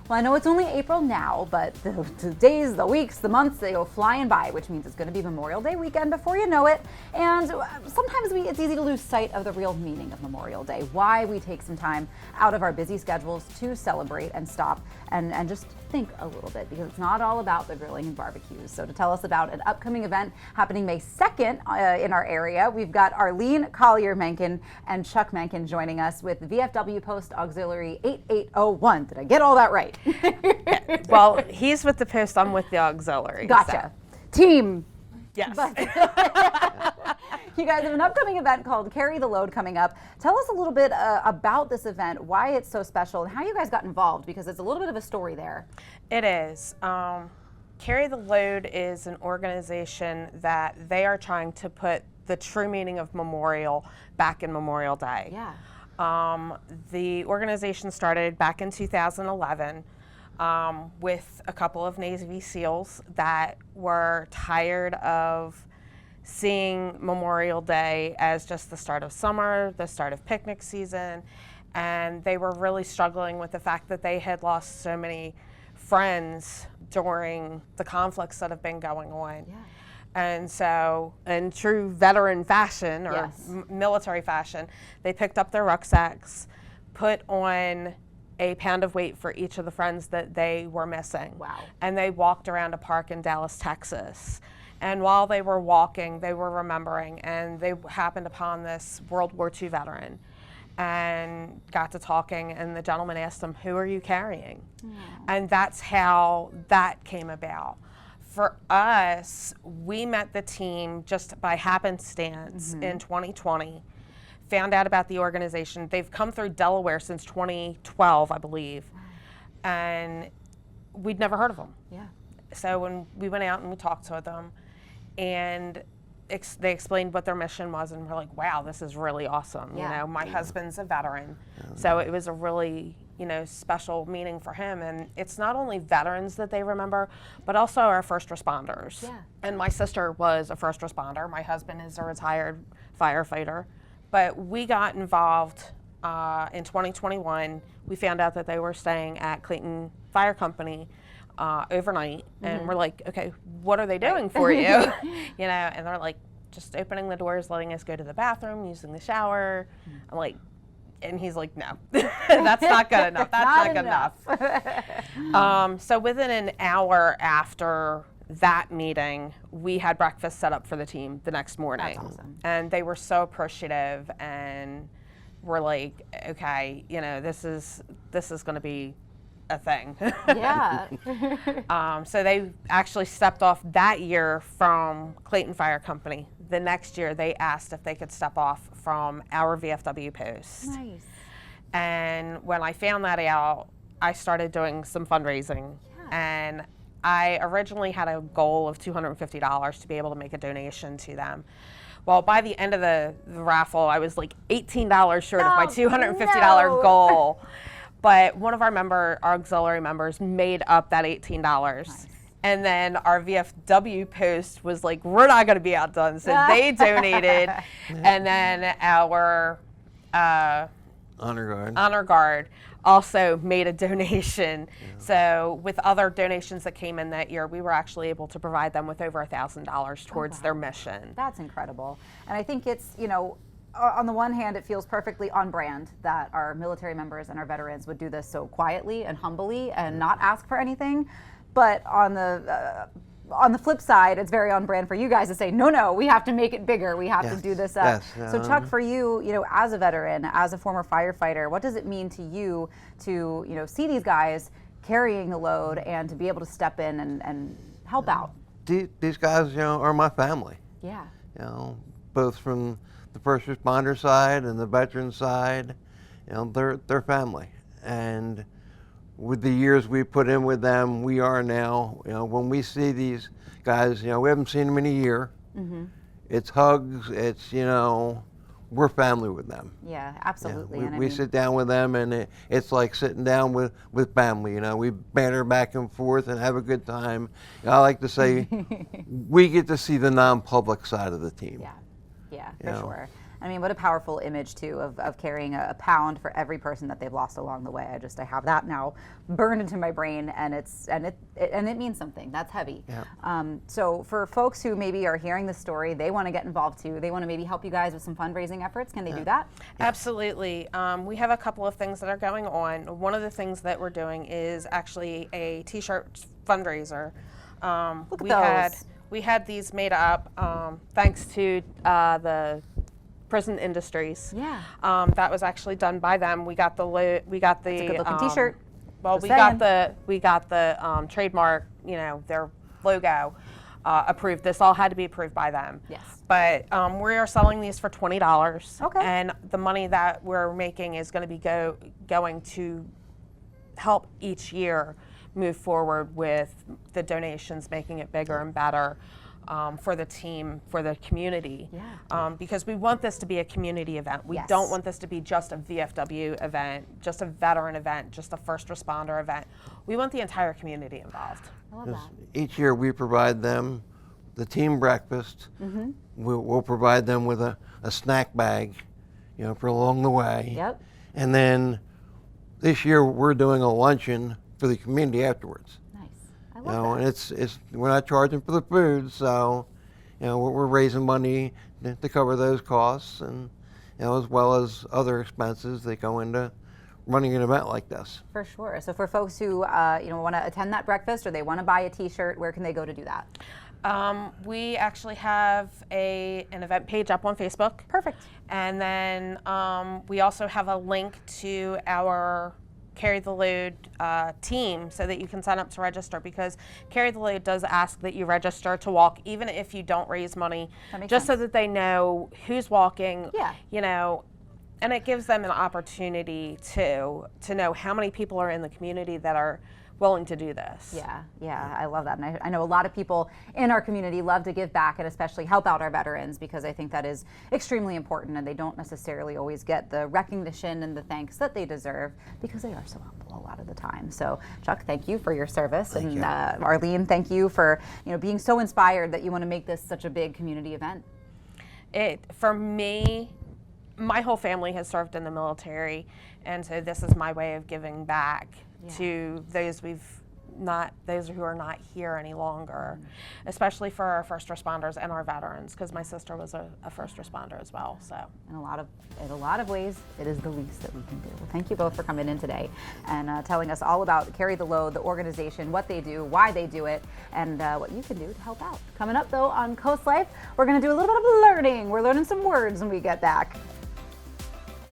Well, I know it's only April now, but the days, the weeks, the months, they go flying by, which means it's going to be Memorial Day weekend before you know it. And sometimes it's easy to lose sight of the real meaning of Memorial Day, why we take some time out of our busy schedules to celebrate and stop and just think a little bit, because it's not all about the grilling and barbecues. So to tell us about an upcoming event happening May 2nd in our area, we've got Arlene, Collier-Mankin, and Chuck Mankin joining us with VFW Post Auxiliary 8801. Did I get all that right? Well, he's with the Post, I'm with the Auxiliary. Gotcha. So. Team. Yes. You guys have an upcoming event called Carry the Load coming up. Tell us a little bit about this event, why it's so special, and how you guys got involved, because it's a little bit of a story there. It is. Carry the Load is an organization that they are trying to put the true meaning of Memorial back in Memorial Day. Yeah. The organization started back in 2011 with a couple of Navy SEALs that were tired of seeing Memorial Day as just the start of summer, the start of picnic season, and they were really struggling with the fact that they had lost so many friends during the conflicts that have been going on. Yeah. And so, in true veteran fashion or Yes. military fashion, they picked up their rucksacks, put on a pound of weight for each of the friends that they were missing. Wow. And they walked around a park in Dallas, Texas. And while they were walking, they were remembering, and they happened upon this World War II veteran and got to talking, and the gentleman asked them, "Who are you carrying?" And that's how that came about. For us, we met the team just by happenstance in 2020, found out about the organization. They've come through Delaware since 2012, I believe, and we'd never heard of them. Yeah. So when we went out and we talked to them, and they explained what their mission was, and we're like, wow, this is really awesome. Yeah. You know, my husband's a veteran, so it was a really, special meaning for him. And it's not only veterans that they remember, but also our first responders. Yeah. And my sister was a first responder. My husband is a retired firefighter. But we got involved in 2021. We found out that they were staying at Clayton Fire Company overnight, and we're like, okay, what are they doing for you? And they're like, just opening the doors, letting us go to the bathroom, using the shower. I'm like, and he's like, no, that's not good enough. That's not good enough. So within an hour after that meeting, we had breakfast set up for the team the next morning. That's awesome. And they were so appreciative, and we're like, okay, this is going to be a thing. Yeah. So they actually stepped off that year from Clayton Fire Company. The next year, they asked if they could step off from our VFW Post. Nice. And when I found that out, I started doing some fundraising. And I originally had a goal of $250 to be able to make a donation to them. Well, by the end of the raffle, I was like $18 short of my $250 goal. But one of our auxiliary members made up that $18. Nice. And then our VFW Post was like, we're not going to be outdone. So they donated. And then our Honor Guard also made a donation. Yeah. So with other donations that came in that year, we were actually able to provide them with over $1,000 towards their mission. That's incredible. And I think it's, on the one hand, it feels perfectly on brand that our military members and our veterans would do this so quietly and humbly and not ask for anything. But on the flip side, it's very on brand for you guys to say, no, we have to make it bigger. We have to do this up. Yes. So Chuck, for you, as a veteran, as a former firefighter, what does it mean to you to, see these guys carrying the load and to be able to step in and help out? These guys, are my family. Yeah. Both from the first responder side and the veteran side, they're family. And with the years we put in with them, we are now, when we see these guys, we haven't seen them in a year. Mm-hmm. It's hugs, it's, we're family with them. Yeah, absolutely. We sit down with them, and it's like sitting down with family. We banter back and forth and have a good time. I like to say we get to see the non-public side of the team. Yeah, for sure. I mean, what a powerful image too of carrying a pound for every person that they've lost along the way. I have that now burned into my brain, and it means something. That's heavy. Yeah. So for folks who maybe are hearing this story, they want to get involved too. They want to maybe help you guys with some fundraising efforts. Can they do that? Absolutely. We have a couple of things that are going on. One of the things that we're doing is actually a T-shirt fundraiser. Look at those. We had these made up thanks to the prison industries. Yeah. That was actually done by them. We got the That's a good looking T-shirt. Well, Just we got the trademark, their logo approved. This all had to be approved by them. Yes. But we are selling these for $20. Okay. And the money that we're making is going to be going to help each year move forward with the donations, making it bigger and better for the team, for the community. Yeah. Because we want this to be a community event. We Yes. don't want this to be just a VFW event, just a veteran event, just a first responder event. We want the entire community involved. I love that. Each year we provide them the team breakfast. Mm-hmm. We'll provide them with a snack bag, for along the way. Yep. And then this year we're doing a luncheon for the community afterwards. Nice. I love that. And it's we're not charging for the food, so we're raising money to cover those costs, and as well as other expenses that go into running an event like this. For sure. So for folks who want to attend that breakfast or they want to buy a T-shirt, where can they go to do that? We actually have an event page up on Facebook. Perfect. And then we also have a link to our Carry the Load team so that you can sign up to register, because Carry the Load does ask that you register to walk, even if you don't raise money, just so that they know who's walking. Yeah. And it gives them an opportunity to know how many people are in the community that are willing to do this. Yeah, I love that. And I know a lot of people in our community love to give back and especially help out our veterans, because I think that is extremely important, and they don't necessarily always get the recognition and the thanks that they deserve, because they are so humble a lot of the time. So Chuck, thank you for your service. Thank you. Arlene, thank you for being so inspired that you want to make this such a big community event. For me, my whole family has served in the military, and so this is my way of giving back to those who are not here any longer, especially for our first responders and our veterans, because my sister was a first responder as well. So in a lot of ways, it is the least that we can do. Well, thank you both for coming in today and telling us all about Carry the Load, the organization, what they do, why they do it, and what you can do to help out. Coming up though on Coast Life, we're going to do a little bit of learning. We're learning some words when we get back.